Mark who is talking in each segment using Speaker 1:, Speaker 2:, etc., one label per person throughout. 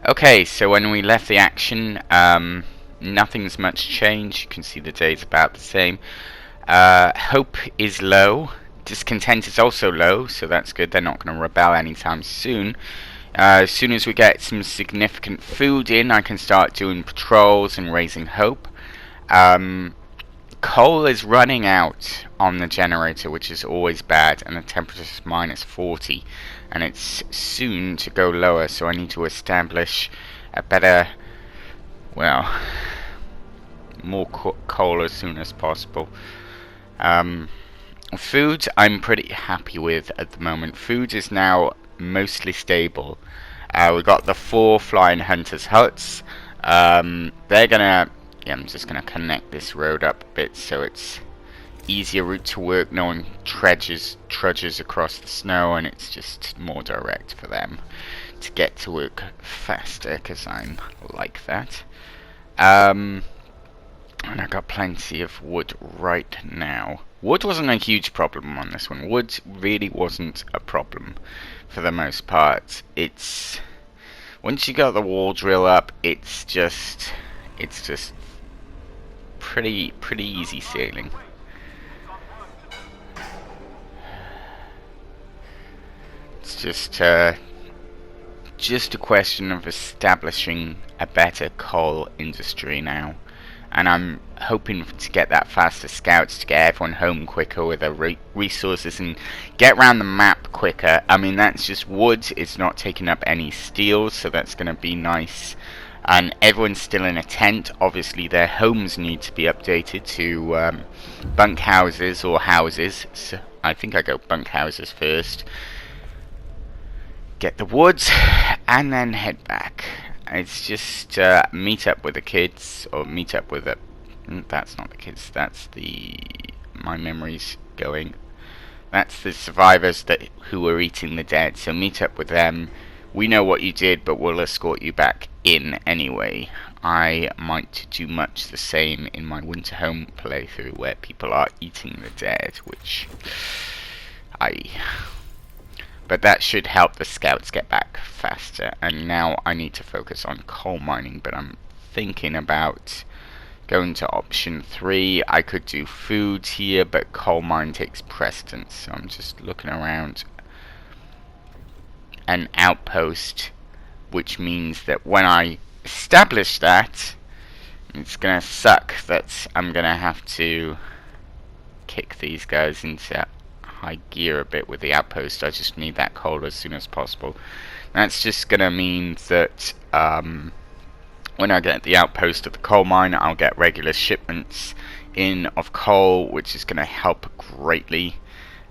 Speaker 1: Okay, so when we left the action, nothing's much changed. You can see the day's about the same. Hope is low. Discontent is also low, so that's good. They're not going to rebel anytime soon. As soon as we get some significant food in, I can start doing patrols and raising hope. Coal is running out on the generator, which is always bad, and the temperature is -40, and it's soon to go lower, so I need to establish a better, well, more coal as soon as possible. Food I'm pretty happy with at the moment. Food is now mostly stable. We got the 4 flying hunters huts. They're gonna, yeah, I'm just gonna connect this road up a bit so it's easier route to work. No one trudges across the snow, and it's just more direct for them to get to work faster, because I'm like that. And I got plenty of wood right now. Wood wasn't a huge problem on this one. Wood really wasn't a problem for the most part. It's once you got the wall drill up, it's just pretty easy sailing. It's just a question of establishing a better coal industry now, and I'm hoping to get that faster scouts to get everyone home quicker with their resources and get around the map quicker. I mean, that's just wood. It's not taking up any steel, so that's going to be nice. And everyone's still in a tent. Obviously, their homes need to be updated to bunk houses or houses. So I think I go bunk houses first. Get the woods, and then head back. It's just meet up with the kids, or meet up with the... That's not the kids, that's the... My memory's going. That's the survivors who were eating the dead, so meet up with them. We know what you did, but we'll escort you back in anyway. I might do much the same in my winter home playthrough, where people are eating the dead, which... But that should help the scouts get back faster. And now I need to focus on coal mining, but I'm thinking about going to option 3. I could do food here, but coal mine takes precedence, so I'm just looking around. An outpost, which means that when I establish that, it's gonna suck that I'm gonna have to kick these guys into high gear a bit with the outpost. I just need that coal as soon as possible. That's just gonna mean that when I get the outpost of the coal mine, I'll get regular shipments in of coal, which is gonna help greatly.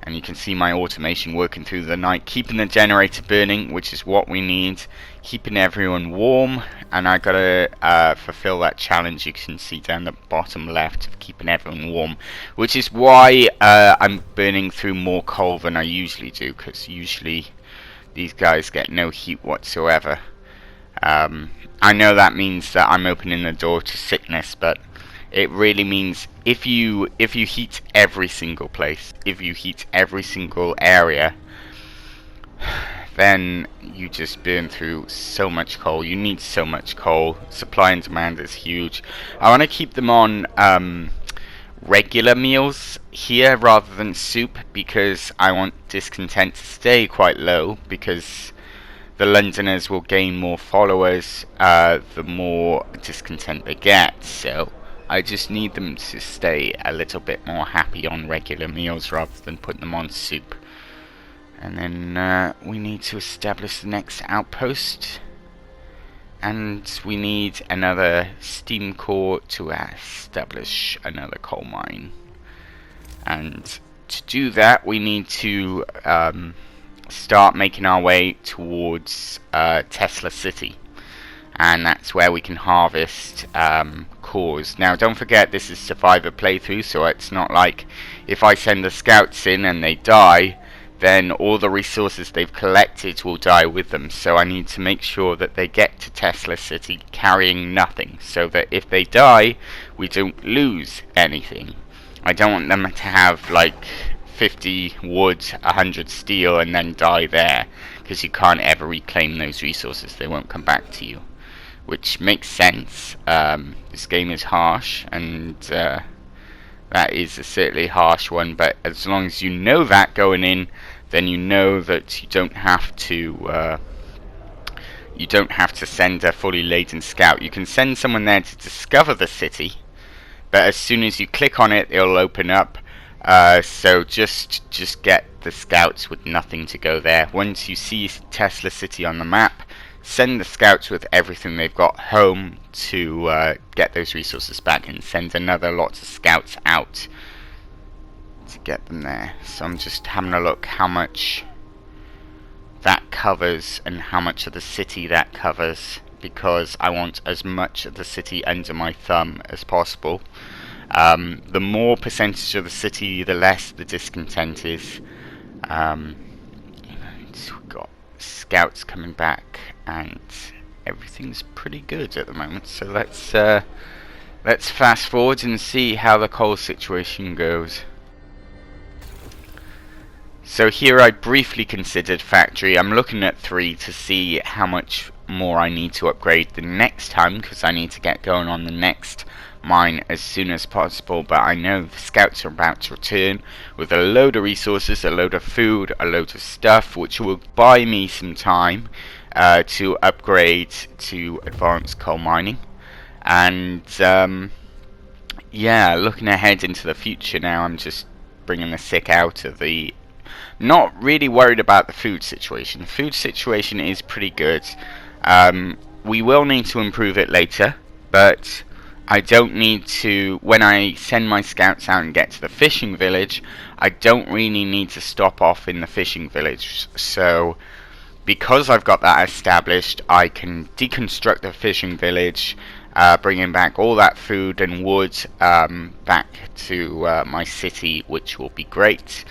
Speaker 1: And you can see my automation working through the night, keeping the generator burning, which is what we need, keeping everyone warm. And I gotta fulfill that challenge you can see down the bottom left of keeping everyone warm, which is why I'm burning through more coal than I usually do, because usually these guys get no heat whatsoever. I know that means that I'm opening the door to sickness, but it really means if you heat every single place, if you heat every single area, then you just burn through so much coal. You need so much coal. Supply and demand is huge. I want to keep them on regular meals here rather than soup, because I want discontent to stay quite low, because the Londoners will gain more followers the more discontent they get. So I just need them to stay a little bit more happy on regular meals rather than putting them on soup. And then we need to establish the next outpost. And we need another steam core to establish another coal mine. And to do that, we need to start making our way towards Tesla City. And that's where we can harvest cores. Now, don't forget, this is survivor playthrough, so it's not like if I send the scouts in and they die, then all the resources they've collected will die with them. So I need to make sure that they get to Tesla City carrying nothing, so that if they die, we don't lose anything. I don't want them to have like 50 wood, 100 steel, and then die there, because you can't ever reclaim those resources. They won't come back to you, which makes sense. This game is harsh, and that is a certainly harsh one, but as long as you know that going in, then you know that you don't have to send a fully laden scout. You can send someone there to discover the city, but as soon as you click on it, it'll open up. So just get the scouts with nothing to go there. Once you see Tesla City on the map, send the scouts with everything they've got home to get those resources back, and send another lot of scouts out to get them there. So I'm just having a look how much that covers and how much of the city that covers, because I want as much of the city under my thumb as possible. The more percentage of the city, the less the discontent is. We've got scouts coming back, and everything's pretty good at the moment. So let's fast forward and see how the coal situation goes. So here I briefly considered factory. I'm looking at 3 to see how much more I need to upgrade the next time, because I need to get going on the next mine as soon as possible. But I know the scouts are about to return with a load of resources, a load of food, a load of stuff, which will buy me some time to upgrade to advanced coal mining. And yeah, looking ahead into the future now, I'm just bringing the sick out of the... Not really worried about the food situation. The food situation is pretty good. We will need to improve it later, but I don't need to... When I send my scouts out and get to the fishing village, I don't really need to stop off in the fishing village. So because I've got that established, I can deconstruct the fishing village, bringing back all that food and wood back to my city, which will be great.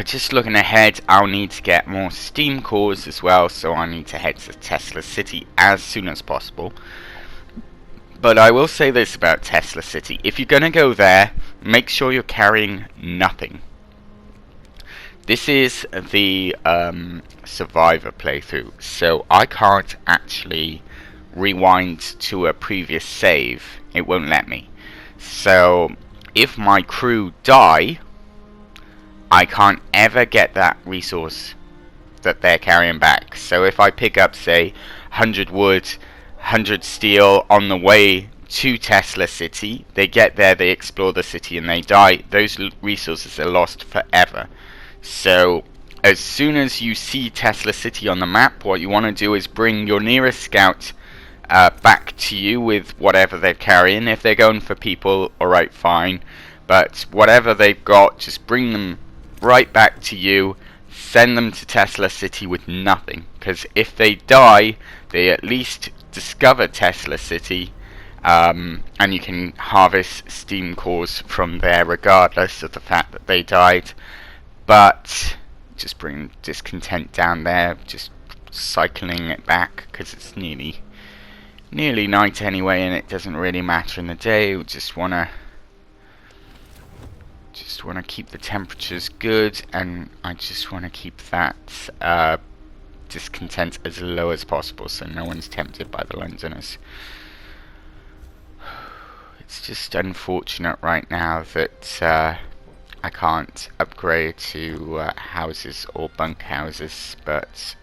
Speaker 1: Just looking ahead, I'll need to get more steam cores as well, so I need to head to Tesla City as soon as possible. But I will say this about Tesla City: if you're going to go there, make sure you're carrying nothing. This is the Survivor playthrough, so I can't actually rewind to a previous save. It won't let me. So if my crew die, I can't ever get that resource that they're carrying back. So if I pick up, say, 100 wood, 100 steel on the way to Tesla City, they get there, they explore the city, and they die, those resources are lost forever. So as soon as you see Tesla City on the map, what you want to do is bring your nearest scout back to you with whatever they're carrying. If they're going for people, alright, fine. But whatever they've got, just bring them right back to you. Send them to Tesla City with nothing, because if they die, they at least discover Tesla City, and you can harvest steam cores from there regardless of the fact that they died. But just bring discontent down there, just cycling it back, because it's nearly night anyway, and it doesn't really matter in the day. We just wanna keep the temperatures good, and I just want to keep that discontent as low as possible, so no one's tempted by the Londoners. It's just unfortunate right now that I can't upgrade to houses or bunkhouses, but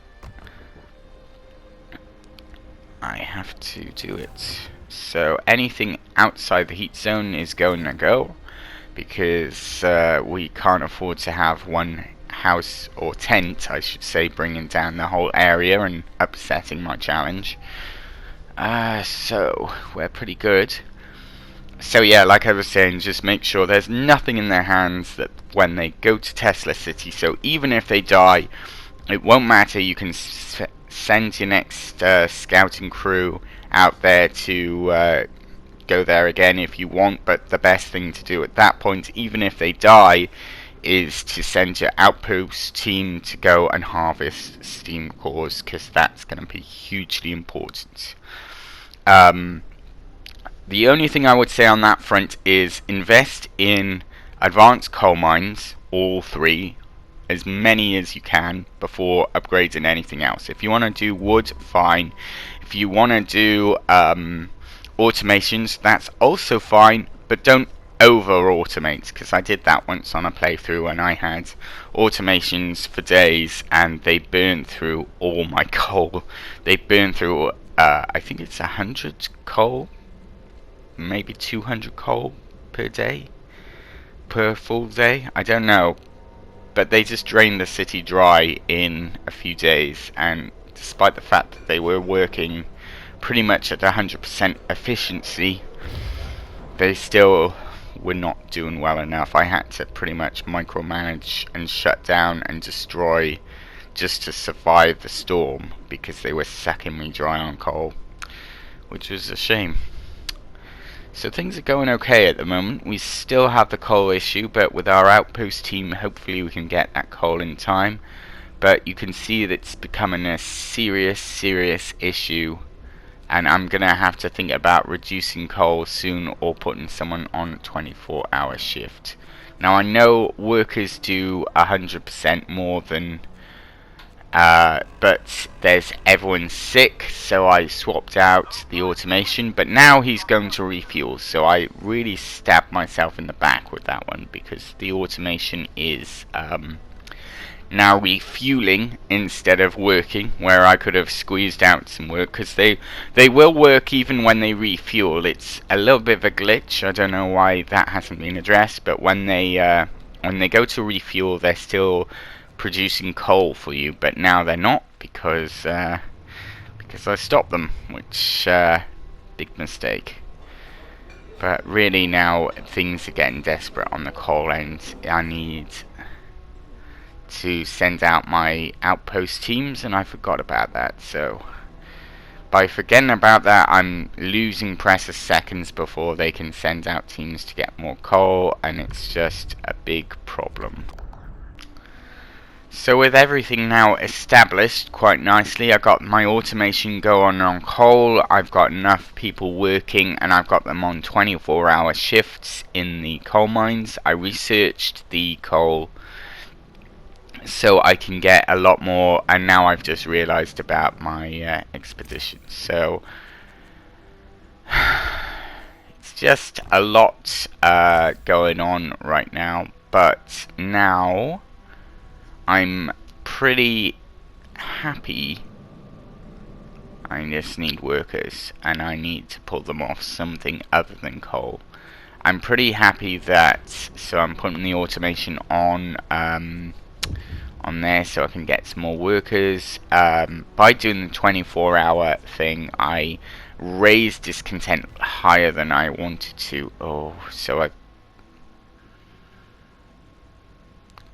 Speaker 1: I have to do it. So anything outside the heat zone is going to go, because we can't afford to have one house, or tent I should say, bringing down the whole area and upsetting my challenge. So we're pretty good. So yeah, like I was saying, just make sure there's nothing in their hands that when they go to Tesla City. So even if they die, it won't matter. You can send your next scouting crew out there to go there again if you want, but the best thing to do at that point, even if they die, is to send your outpost team to go and harvest steam cores, because that's going to be hugely important. The only thing I would say on that front is invest in advanced coal mines, all 3, as many as you can before upgrading anything else. If you want to do wood, fine. If you want to do automations, that's also fine, but don't over automate, because I did that once on a playthrough and I had automations for days and they burned through all my coal. They burned through I think it's 100 coal, maybe 200 coal per day, per full day, I don't know, but they just drained the city dry in a few days. And despite the fact that they were working pretty much at 100% efficiency, they still were not doing well enough. I had to pretty much micromanage and shut down and destroy just to survive the storm, because they were sucking me dry on coal, which was a shame. So things are going okay at the moment. We still have the coal issue, but with our outpost team, hopefully we can get that coal in time. But you can see that it's becoming a serious issue, and I'm gonna have to think about reducing coal soon or putting someone on a 24-hour shift. Now I know workers do 100% more than but everyone's sick, so I swapped out the automation, but now he's going to refuel, so I really stabbed myself in the back with that one, because the automation is now refueling instead of working, where I could have squeezed out some work, because they will work even when they refuel. It's a little bit of a glitch. I don't know why that hasn't been addressed, but when they go to refuel, they're still producing coal for you, but now they're not, because I stopped them, which big mistake. But really now things are getting desperate on the coal end. I need to send out my outpost teams, and I forgot about that. So by forgetting about that, I'm losing precious seconds before they can send out teams to get more coal, and it's just a big problem. So with everything now established quite nicely, I've got my automation going on coal, I've got enough people working, and I've got them on 24-hour shifts in the coal mines. I researched the coal so I can get a lot more, and now I've just realised about my expedition. So it's just a lot going on right now, but now I'm pretty happy. I just need workers, and I need to pull them off something other than coal. I'm pretty happy that, so I'm putting the automation on there so I can get some more workers. By doing the 24-hour thing, I raised discontent higher than I wanted to. So I've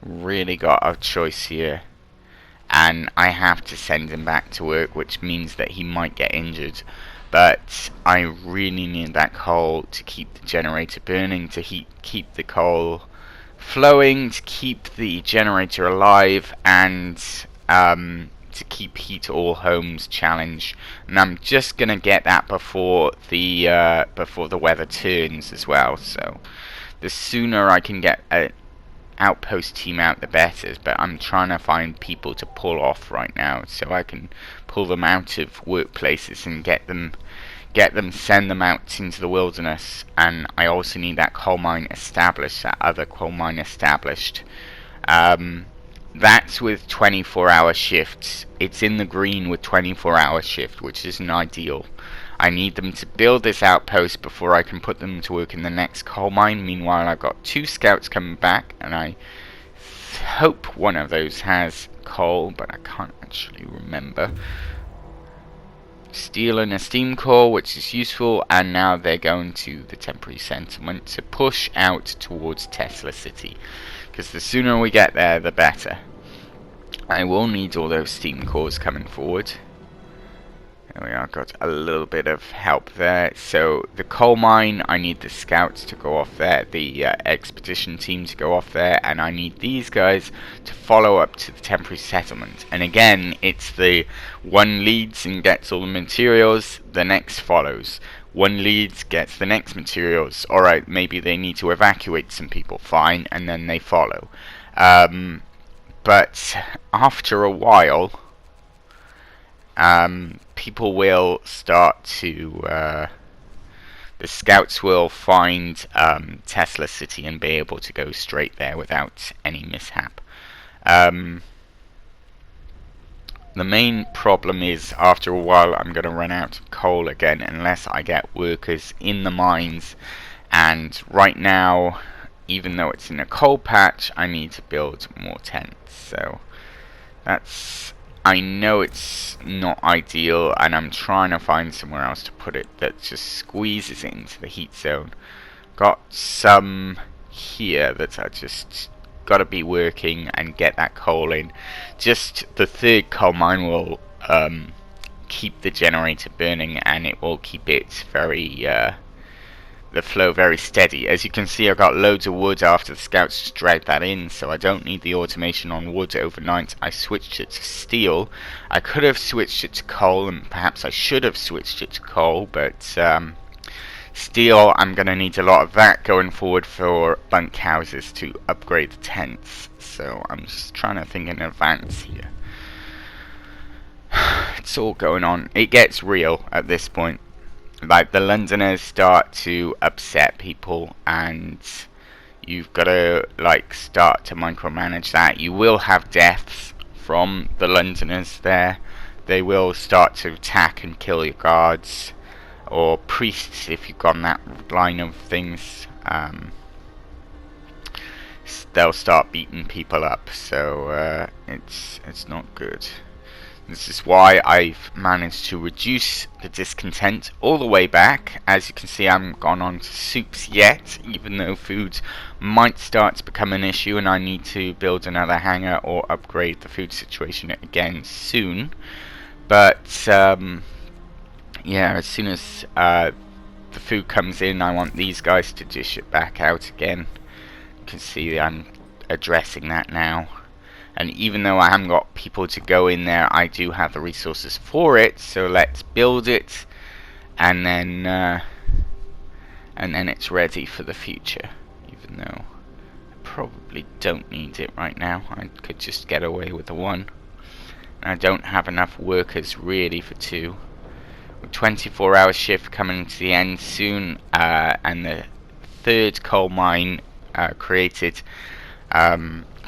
Speaker 1: really got a choice here, and I have to send him back to work, which means that he might get injured, but I really need that coal to keep the generator burning, to keep the coal flowing, to keep the generator alive, and to keep Heat All Homes challenge. And I'm just gonna get that before the weather turns as well. So the sooner I can get an outpost team out, the better. But I'm trying to find people to pull off right now, so I can pull them out of workplaces and send them out into the wilderness. And I also need that coal mine established, that other coal mine established. That's with 24-hour shifts. It's in the green with 24-hour shift, which isn't ideal. I need them to build this outpost before I can put them to work in the next coal mine. Meanwhile, I've got 2 scouts coming back, and I hope one of those has coal, but I can't actually remember. Steel and a steam core, which is useful, and now they're going to the temporary settlement to push out towards Tesla City, because the sooner we get there, the better. I will need all those steam cores coming forward. There we are, got a little bit of help there. So the coal mine, I need the scouts to go off there, the expedition team to go off there, and I need these guys to follow up to the temporary settlement. And again, it's the one leads and gets all the materials, the next follows. One leads, gets the next materials. Alright, maybe they need to evacuate some people, fine, and then they follow. but after a while, people will start to the scouts will find Tesla City and be able to go straight there without any mishap. The main problem is, after a while, I'm going to run out of coal again unless I get workers in the mines. And right now, even though it's in a coal patch, I need to build more tents. So that's, I know it's not ideal, and I'm trying to find somewhere else to put it that just squeezes it into the heat zone. Got some here that I just got to be working and get that coal in. Just the third coal mine will keep the generator burning, and it will keep it very the flow very steady. As you can see, I got loads of wood after the scouts just dragged that in, so I don't need the automation on wood overnight. I switched it to steel. I could have switched it to coal, and perhaps I should have switched it to coal, but steel, I'm going to need a lot of that going forward for bunkhouses to upgrade the tents. So I'm just trying to think in advance here. It's all going on. It gets real at this point. Like, the Londoners start to upset people, and you've got to like start to micromanage that. You will have deaths from the Londoners there. They will start to attack and kill your guards or priests if you've gone that line of things. They'll start beating people up, so it's not good. This is why I've managed to reduce the discontent all the way back. As you can see, I haven't gone on to soups yet, even though food might start to become an issue and I need to build another hangar or upgrade the food situation again soon. But yeah, as soon as the food comes in, I want these guys to dish it back out again. You can see I'm addressing that now. And even though I haven't got people to go in there, I do have the resources for it. So let's build it, and then it's ready for the future. Even though I probably don't need it right now, I could just get away with the one. And I don't have enough workers really for two. With 24-hour shift coming to the end soon, and the third coal mine created.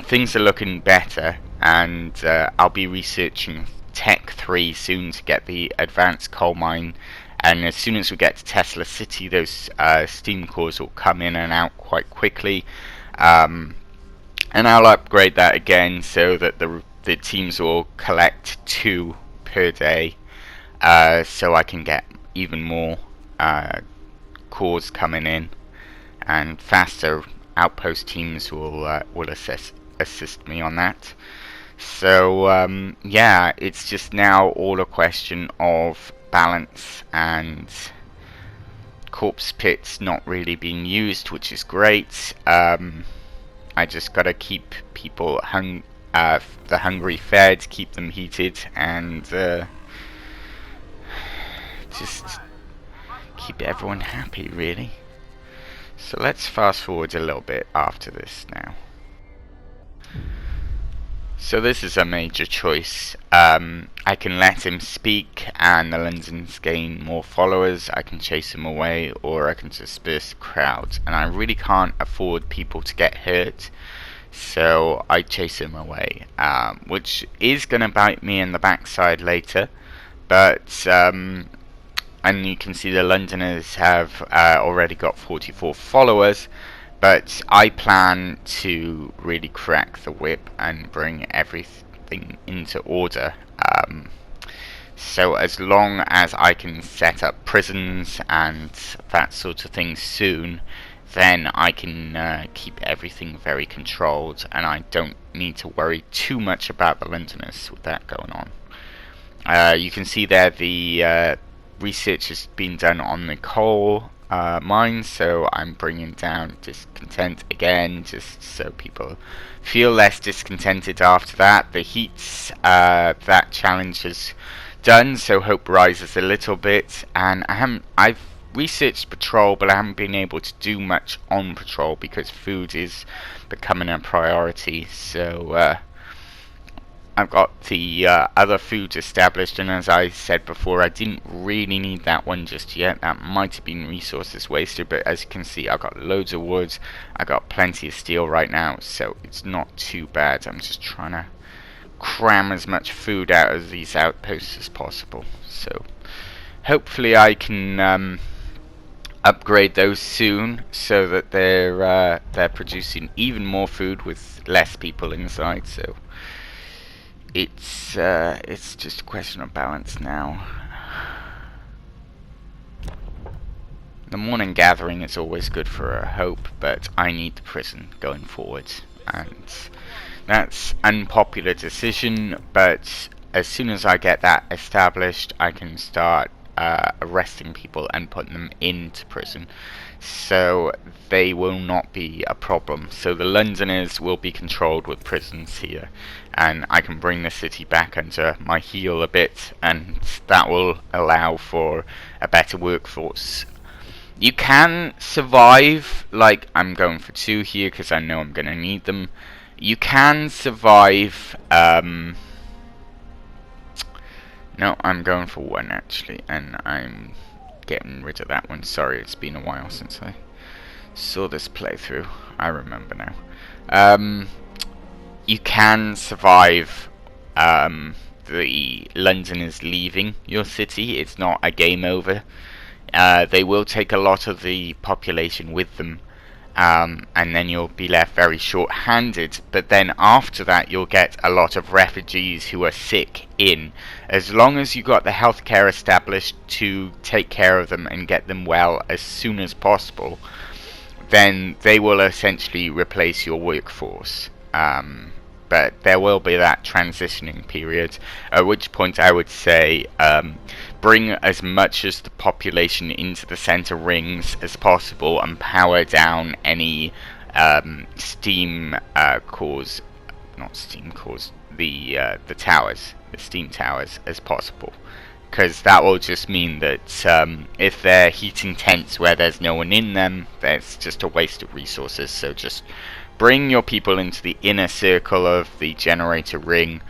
Speaker 1: Things are looking better, and I'll be researching Tech 3 soon to get the advanced coal mine, and as soon as we get to Tesla City, those steam cores will come in and out quite quickly, and I'll upgrade that again so that the teams will collect 2 per day, so I can get even more cores coming in, and faster outpost teams will assist me on that. So yeah, it's just now all a question of balance, and corpse pits not really being used, which is great. I just gotta keep people the hungry fed, keep them heated, and just keep everyone happy, really. So let's fast forward a little bit after this now. So this is a major choice. I can let him speak and the Londons gain more followers, I can chase him away, or I can disperse the crowd. And I really can't afford people to get hurt, so I chase him away, which is going to bite me in the backside later. But and you can see the Londoners have already got 44 followers, but I plan to really crack the whip and bring everything into order. So as long as I can set up prisons and that sort of thing soon, then I can keep everything very controlled, and I don't need to worry too much about the Londoners with that going on. You can see there the research has been done on the coal mines, so I'm bringing down discontent again, just so people feel less discontented after that. The heats, that challenge is done, so hope rises a little bit, and I've researched patrol, but I haven't been able to do much on patrol because food is becoming a priority. So I've got the other foods established, and as I said before, I didn't really need that one just yet. That might have been resources wasted, but as you can see, I've got loads of wood. I got plenty of steel right now, so it's not too bad. I'm just trying to cram as much food out of these outposts as possible. So hopefully I can upgrade those soon, so that they're producing even more food with less people inside. So it's just a question of balance now. The morning gathering is always good for a hope, but I need the prison going forward, and that's unpopular decision. But as soon as I get that established, I can start arresting people and putting them into prison, so they will not be a problem. So the Londoners will be controlled with prisons here, and I can bring the city back under my heel a bit, and that will allow for a better workforce. You can survive, like I'm going for 2 here because I know I'm going to need them. You can survive, no, I'm going for 1 actually, and I'm getting rid of that one. Sorry, it's been a while since I saw this playthrough. I remember now. You can survive the Londoners leaving your city. It's not a game over. They will take a lot of the population with them, and then you'll be left very short-handed. But then after that, you'll get a lot of refugees who are sick in. As long as you got the healthcare established to take care of them and get them well as soon as possible, then they will essentially replace your workforce. But there will be that transitioning period, at which point I would say bring as much as the population into the center rings as possible and power down any steam cores, not steam cores, the towers, the steam towers as possible. Because that will just mean that if they're heating tents where there's no one in them, that's just a waste of resources. So just bring your people into the inner circle of the generator ring,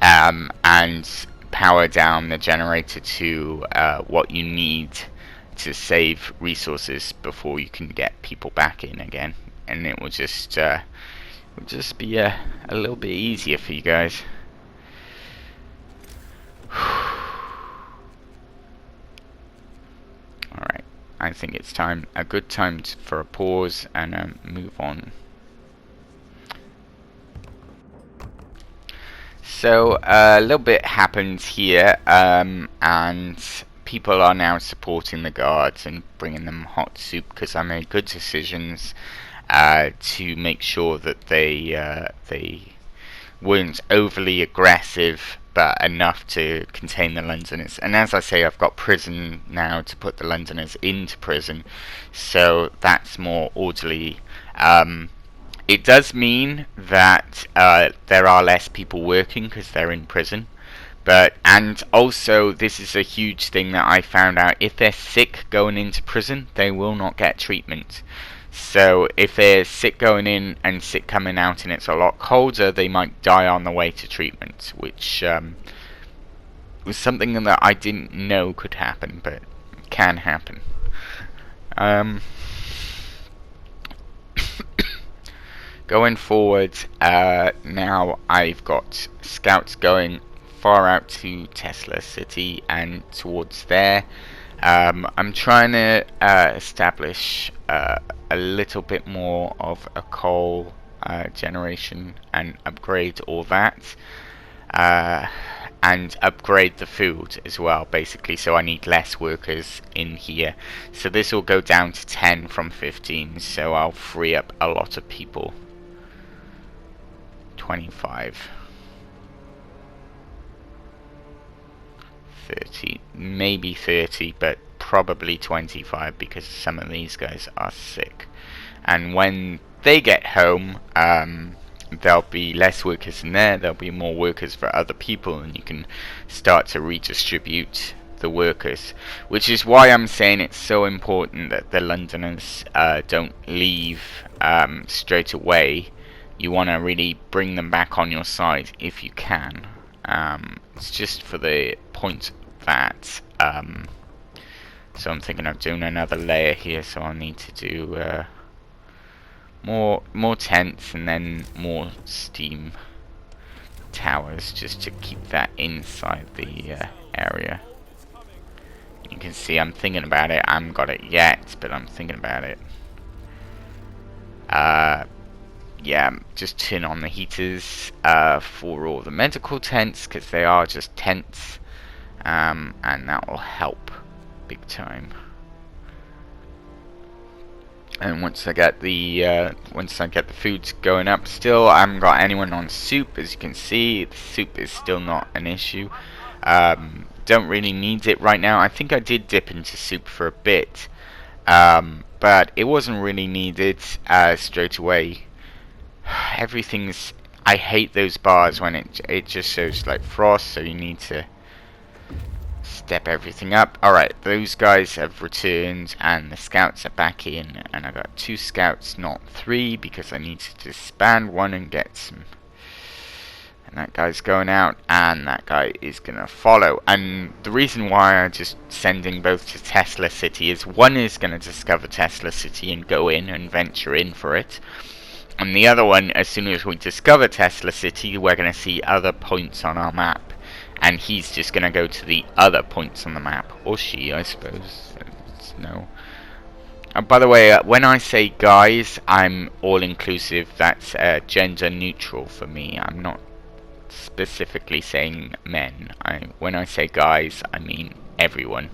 Speaker 1: and power down the generator to what you need to save resources before you can get people back in again. And it will just be a little bit easier for you guys. Alright, I think it's time, a good time for a pause and move on. So a little bit happened here, and people are now supporting the guards and bringing them hot soup because I made good decisions to make sure that they weren't overly aggressive, but enough to contain the Londoners. And as I say, I've got prison now to put the Londoners into prison, so that's more orderly. It does mean that there are less people working because they're in prison, and also this is a huge thing that I found out: if they're sick going into prison, they will not get treatment. So if they're sick going in and sick coming out and it's a lot colder, they might die on the way to treatment, which was something that I didn't know could happen, but can happen. Going forward, now I've got scouts going far out to Tesla City and towards there. I'm trying to establish a little bit more of a coal generation and upgrade all that, and upgrade the food as well, basically, so I need less workers in here. So this will go down to 10 from 15, so I'll free up a lot of people. 25, 30, maybe 30, but probably 25 because some of these guys are sick. And when they get home, there'll be less workers in there, there'll be more workers for other people, and you can start to redistribute the workers, which is why I'm saying it's so important that the Londoners don't leave straight away. you want to really bring them back on your side if you can. It's just for the point that so I'm thinking of doing another layer here, so I'll need to do more tents and then more steam towers just to keep that inside the area. You can see I'm thinking about it. I haven't got it yet, but I'm thinking about it. Yeah, just turn on the heaters for all the medical tents, because they are just tents, and that will help big time. And once I get the foods going up, still I haven't got anyone on soup. As you can see, the soup is still not an issue. Don't really need it right now. I think I did dip into soup for a bit, but it wasn't really needed straight away. Everything's... I hate those bars when it just shows like frost, so you need to step everything up. Alright, those guys have returned and the scouts are back in, and I got 2 scouts, not 3, because I need to disband one and get some. And that guy's going out, and that guy is gonna follow. And the reason why I'm just sending both to Tesla City is one is gonna discover Tesla City and go in and venture in for it. And the other one, as soon as we discover Tesla City, we're going to see other points on our map. And he's just going to go to the other points on the map. Or she, I suppose. No. By the way, when I say guys, I'm all-inclusive. That's gender neutral for me. I'm not specifically saying men. When I say guys, I mean everyone.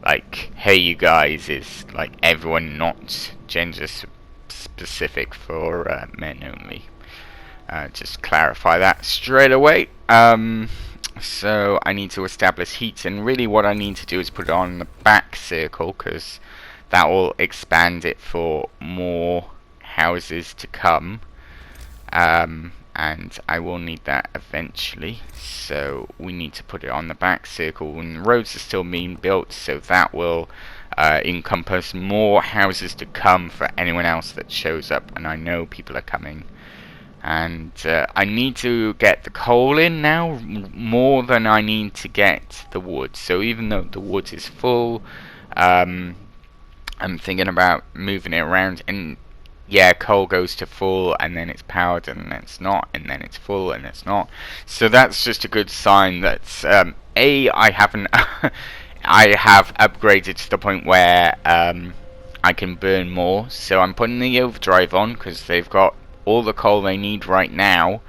Speaker 1: Like, hey you guys is like everyone, not gender specific for men only. Just clarify that straight away. So I need to establish heat, and really what I need to do is put it on the back circle, because that will expand it for more houses to come. And I will need that eventually, so we need to put it on the back circle, and roads are still being built, so that will encompass more houses to come for anyone else that shows up, and I know people are coming. And I need to get the coal in now more than I need to get the wood. So even though the wood is full, I'm thinking about moving it around. And yeah, coal goes to full, and then it's powered, and then it's not, and then it's full, and it's not. So that's just a good sign that I haven't. I have upgraded to the point where I can burn more, so I'm putting the overdrive on because they've got all the coal they need right now,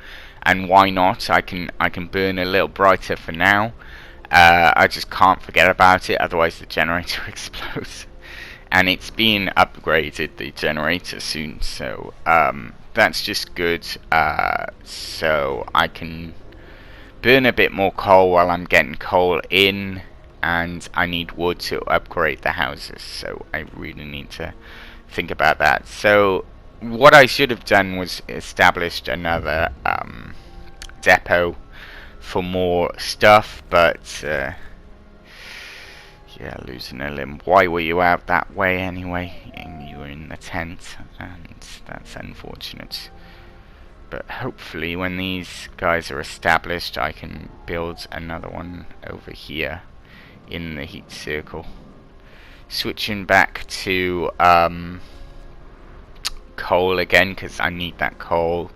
Speaker 1: and why not? I can burn a little brighter for now. I just can't forget about it, otherwise the generator explodes. And it's being upgraded, the generator, soon, so that's just good. So I can burn a bit more coal while I'm getting coal in. And I need wood to upgrade the houses, so I really need to think about that. So what I should have done was established another depot for more stuff, but yeah, losing a limb. Why were you out that way anyway? And you were in the tent, and that's unfortunate. But hopefully when these guys are established, I can build another one over here in the heat circle. Switching back to coal again, because I need that coal.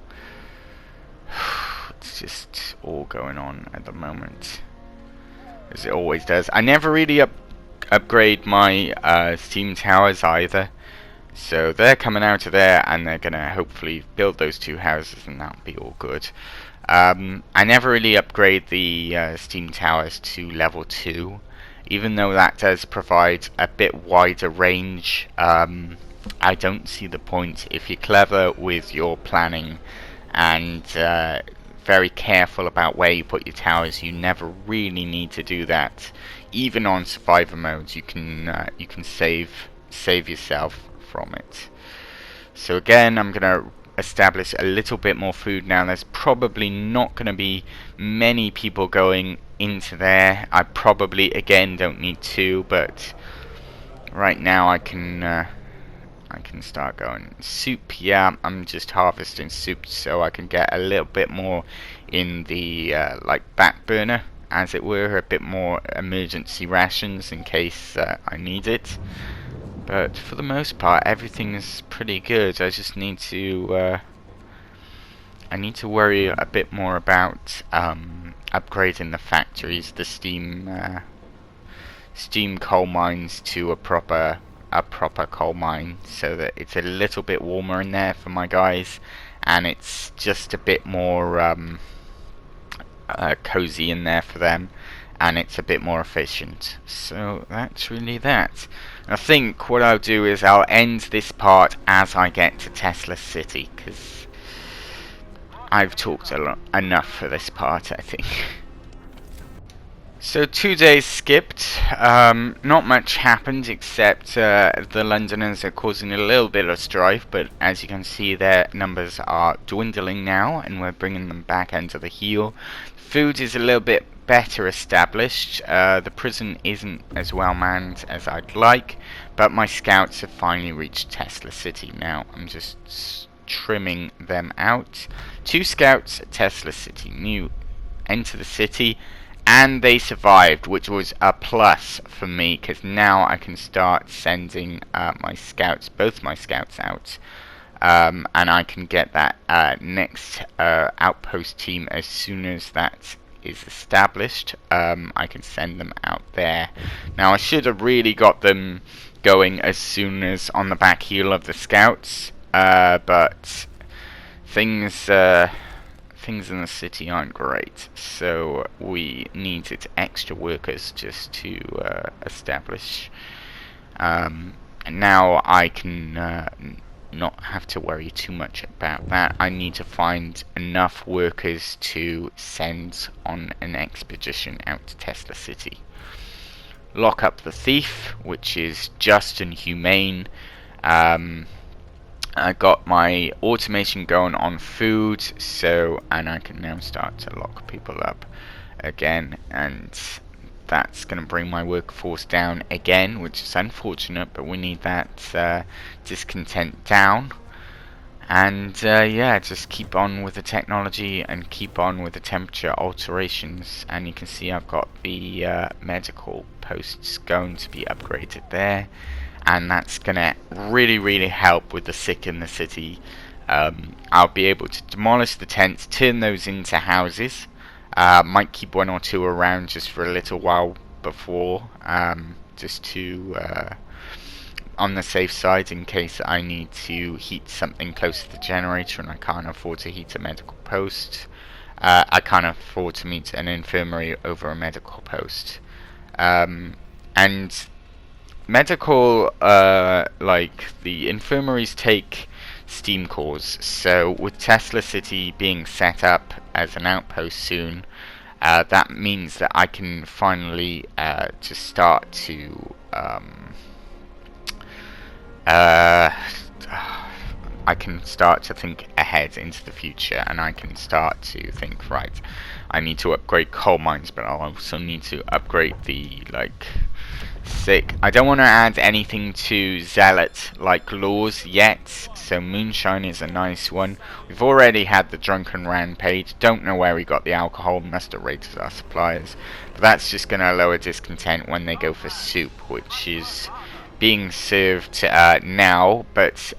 Speaker 1: It's just all going on at the moment, as it always does. I never really upgrade my steam towers either, so they're coming out of there, and they're gonna hopefully build those 2 houses, and that'll be all good. I never really upgrade the steam towers to level 2, even though that does provide a bit wider range. I don't see the point. If you're clever with your planning and very careful about where you put your towers, you never really need to do that. Even on survivor modes, you can save yourself from it. So again, I'm gonna establish a little bit more food now. There's probably not going to be many people going into there. I probably again don't need 2, but right now I can I can start going soup. Yeah, I'm just harvesting soup so I can get a little bit more in the like back burner, as it were, a bit more emergency rations in case I need it. But for the most part, everything is pretty good. I just need to worry a bit more about upgrading the factories, the steam coal mines to a proper coal mine, so that it's a little bit warmer in there for my guys, and it's just a bit more cozy in there for them, and it's a bit more efficient. So that's really that. I think what I'll do is I'll end this part as I get to Tesla City, because I've talked enough for this part, I think. So 2 days skipped. Not much happened except the Londoners are causing a little bit of strife, but as you can see, their numbers are dwindling now, and we're bringing them back under the heel. Food is a little bit better established. The prison isn't as well manned as I'd like, but my scouts have finally reached Tesla City now. I'm just trimming them out. 2 scouts at Tesla City. New enter the city. And they survived, which was a plus for me, because now I can start sending both my scouts out. And I can get that next outpost team as soon as that is established. I can send them out there. Now I should have really got them going as soon as on the back heel of the scouts, but things in the city aren't great, so we needed extra workers just to establish. And now I can not have to worry too much about that. I need to find enough workers to send on an expedition out to Tesla City. Lock up the thief, which is just and humane. I got my automation going on food, and I can now start to lock people up again, and that's going to bring my workforce down again, which is unfortunate, but we need that discontent down. And yeah, just keep on with the technology and keep on with the temperature alterations. And you can see I've got the medical posts going to be upgraded there, and that's gonna really help with the sick in the city. I'll be able to demolish the tents, turn those into houses. Might keep 1 or 2 around just for a little while before, just to on the safe side, in case I need to heat something close to the generator and I can't afford to heat a medical post. I can't afford to meet an infirmary over a medical post. And medical, like the infirmaries take steam cores, so with Tesla City being set up as an outpost soon, that means that I can finally just start to I can start to think ahead into the future, and I can start to think, right, I need to upgrade coal mines, but I'll also need to upgrade the, like, sick. I don't want to add anything to zealot like laws yet, so moonshine is a nice one. We've already had the drunken rampage. Don't know where we got the alcohol, must have raided our suppliers, but that's just going to lower discontent when they go for soup, which is being served now, but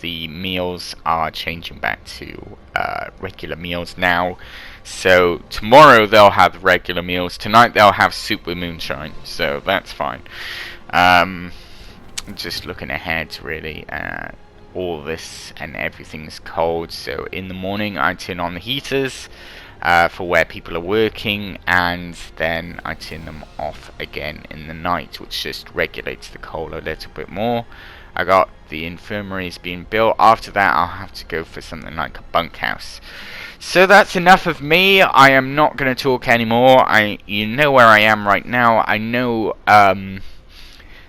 Speaker 1: the meals are changing back to regular meals now. So tomorrow they'll have regular meals. Tonight they'll have soup with moonshine. So that's fine. Just looking ahead, really. All this and everything's cold. So in the morning I turn on the heaters for where people are working, and then I turn them off again in the night, which just regulates the coal a little bit more. I got the infirmaries being built. After that I'll have to go for something like a bunkhouse. So that's enough of me. I am not going to talk anymore. You know where I am right now. I know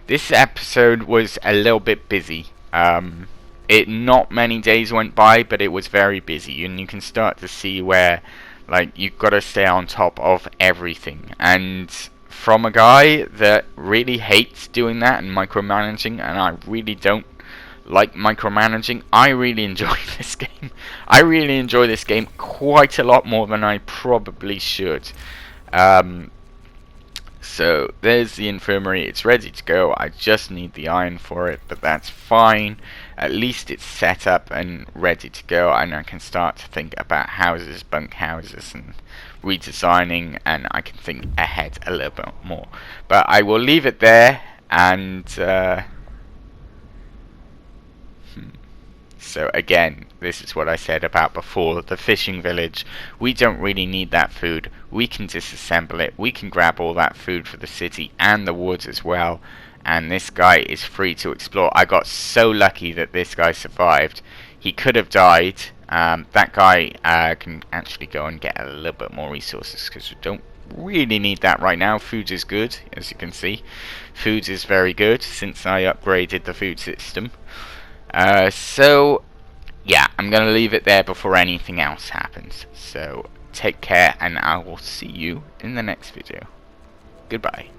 Speaker 1: this episode was a little bit busy. Not many days went by, but it was very busy, and you can start to see where, like, you've got to stay on top of everything. And from a guy that really hates doing that and micromanaging, and I really don't like micromanaging. I really enjoy this game. I really enjoy this game quite a lot more than I probably should. So there's the infirmary. It's ready to go. I just need the iron for it, but that's fine. At least it's set up and ready to go, and I can start to think about houses, bunk houses, and redesigning, and I can think ahead a little bit more. But I will leave it there, and so again, this is what I said about before, the fishing village. We don't really need that food. We can disassemble it. We can grab all that food for the city and the woods as well. And this guy is free to explore. I got so lucky that this guy survived. He could have died. That guy can actually go and get a little bit more resources because we don't really need that right now. Food is good, as you can see. Food is very good since I upgraded the food system. So, yeah, I'm going to leave it there before anything else happens. So, take care, and I will see you in the next video. Goodbye.